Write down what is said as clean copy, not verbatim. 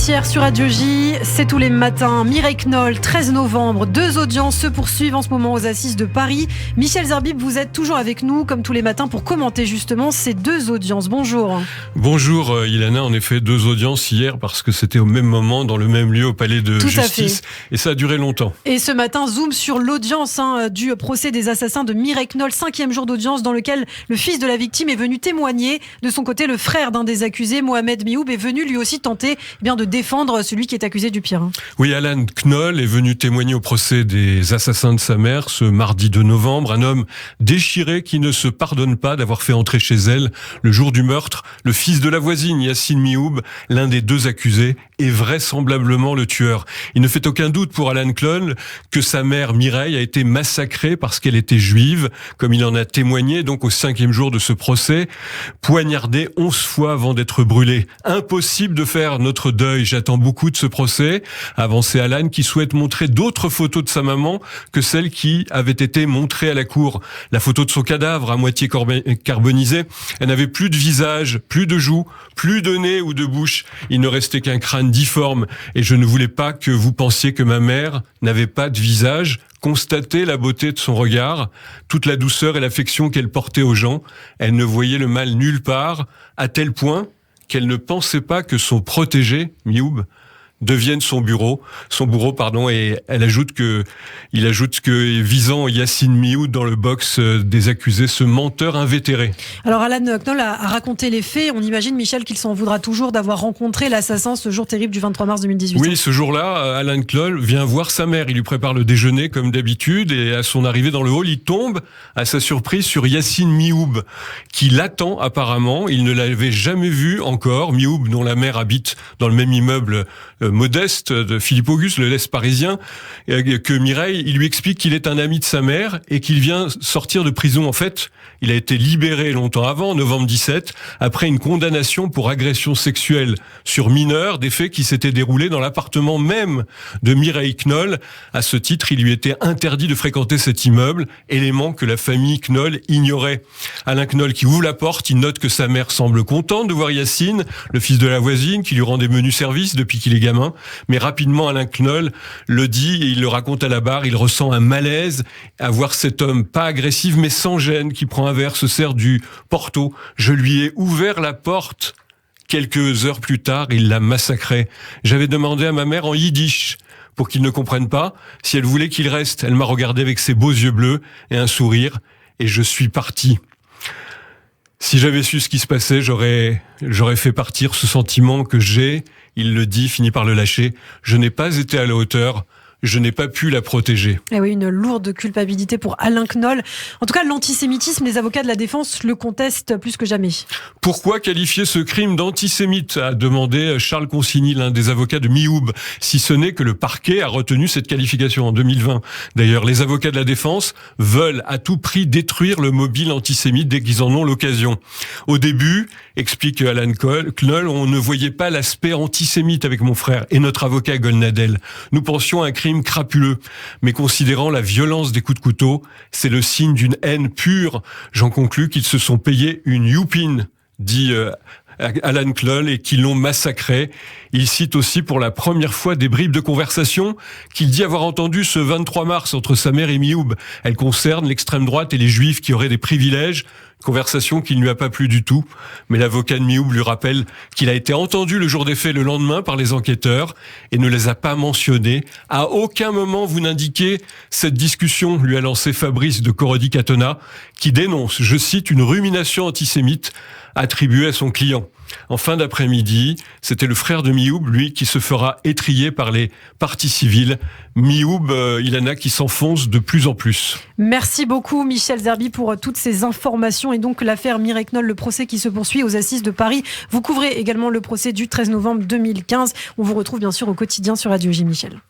Judiciaire sur Radio J, c'est tous les matins. Mireille Knoll, 13 novembre, 2 audiences se poursuivent en ce moment aux Assises de Paris. Michel Zerbib, vous êtes toujours avec nous, comme tous les matins, pour commenter justement ces 2 audiences. Bonjour. Bonjour Ilana, en effet 2 audiences hier parce que c'était au même moment, dans le même lieu, au palais de justice. Et ça a duré longtemps. Et ce matin, zoom sur l'audience du procès des assassins de Mireille Knoll, 5e jour d'audience dans lequel le fils de la victime est venu témoigner. De son côté, le frère d'un des accusés, Mohamed Mioub, est venu lui aussi tenter de défendre celui qui est accusé du pire. Oui, Alan Knoll est venu témoigner au procès des assassins de sa mère ce mardi 2 novembre. Un homme déchiré qui ne se pardonne pas d'avoir fait entrer chez elle, le jour du meurtre, le fils de la voisine, Yassine Mioub, l'un des 2 accusés, et vraisemblablement le tueur. Il ne fait aucun doute pour Alan Knoll que sa mère Mireille a été massacrée parce qu'elle était juive, comme il en a témoigné donc au 5e jour de ce procès, poignardée 11 fois avant d'être brûlée. Impossible de faire notre deuil, j'attends beaucoup de ce procès, a avancé Alan, qui souhaite montrer d'autres photos de sa maman que celles qui avaient été montrées à la cour. La photo de son cadavre, à moitié carbonisé, elle n'avait plus de visage, plus de joues, plus de nez ou de bouche. Il ne restait qu'un crâne difforme et je ne voulais pas que vous pensiez que ma mère n'avait pas de visage. Constatez la beauté de son regard, toute la douceur et l'affection qu'elle portait aux gens. Elle ne voyait le mal nulle part, à tel point qu'elle ne pensait pas que son protégé, Mioub, devienne son bourreau, et il ajoute que visant Yassine Mioub dans le box des accusés, ce menteur invétéré. Alors Alan Knoll a raconté les faits. On imagine, Michel, qu'il s'en voudra toujours d'avoir rencontré l'assassin ce jour terrible du 23 mars 2018. Oui, ce jour-là, Alan Knoll vient voir sa mère. Il lui prépare le déjeuner comme d'habitude et à son arrivée dans le hall, il tombe à sa surprise sur Yassine Mioub qui l'attend apparemment. Il ne l'avait jamais vu encore. Mioub, dont la mère habite dans le même immeuble modeste de Philippe Auguste, le Lest parisien, que Mireille, il lui explique qu'il est un ami de sa mère et qu'il vient sortir de prison. En fait, il a été libéré longtemps avant, en novembre 17, après une condamnation pour agression sexuelle sur mineur, des faits qui s'étaient déroulés dans l'appartement même de Mireille Knoll. À ce titre, il lui était interdit de fréquenter cet immeuble, élément que la famille Knoll ignorait. Alain Knoll qui ouvre la porte, il note que sa mère semble contente de voir Yassine, le fils de la voisine, qui lui rend des menus services depuis qu'il est gamin. Mais rapidement, Alain Knoll le dit et il le raconte à la barre. Il ressent un malaise à voir cet homme, pas agressif mais sans gêne, qui prend un verre, se sert du porto. Je lui ai ouvert la porte. Quelques heures plus tard, il l'a massacré. J'avais demandé à ma mère en yiddish, pour qu'il ne comprenne pas, si elle voulait qu'il reste. Elle m'a regardé avec ses beaux yeux bleus et un sourire, et je suis parti. Si j'avais su ce qui se passait, j'aurais fait partir ce sentiment que j'ai. Il le dit, finit par le lâcher. Je n'ai pas été à la hauteur. Je n'ai pas pu la protéger. Et oui, une lourde culpabilité pour Alain Knoll. En tout cas, l'antisémitisme, les avocats de la défense le contestent plus que jamais. Pourquoi qualifier ce crime d'antisémite, a demandé Charles Consigny, l'un des avocats de Mioub, si ce n'est que le parquet a retenu cette qualification en 2020. D'ailleurs, les avocats de la défense veulent à tout prix détruire le mobile antisémite dès qu'ils en ont l'occasion. Au début, explique Alan Knoll, on ne voyait pas l'aspect antisémite avec mon frère et notre avocat Golnadel. Nous pensions à un crime crapuleux, mais considérant la violence des coups de couteau, c'est le signe d'une haine pure. J'en conclus qu'ils se sont payés une youpine, dit Alan Knoll, et qu'ils l'ont massacré. Il cite aussi pour la première fois des bribes de conversation qu'il dit avoir entendues ce 23 mars entre sa mère et Mioub. Elles concernent l'extrême droite et les juifs qui auraient des privilèges, conversation qui ne lui a pas plu du tout. Mais l'avocat de Mioub lui rappelle qu'il a été entendu le jour des faits le lendemain par les enquêteurs et ne les a pas mentionnés. À aucun moment vous n'indiquez cette discussion, lui a lancé Fabrice de Corrodi-Catona, qui dénonce, je cite, une rumination antisémite attribuée à son client. En fin d'après-midi, c'était le frère de Mioub, lui, qui se fera étriller par les parties civiles. Mioub, Ilana, qui s'enfonce de plus en plus. Merci beaucoup, Michel Zerbib, pour toutes ces informations. Et donc, l'affaire Mireille Knoll, le procès qui se poursuit aux Assises de Paris. Vous couvrez également le procès du 13 novembre 2015. On vous retrouve bien sûr au quotidien sur Radio J, Michel.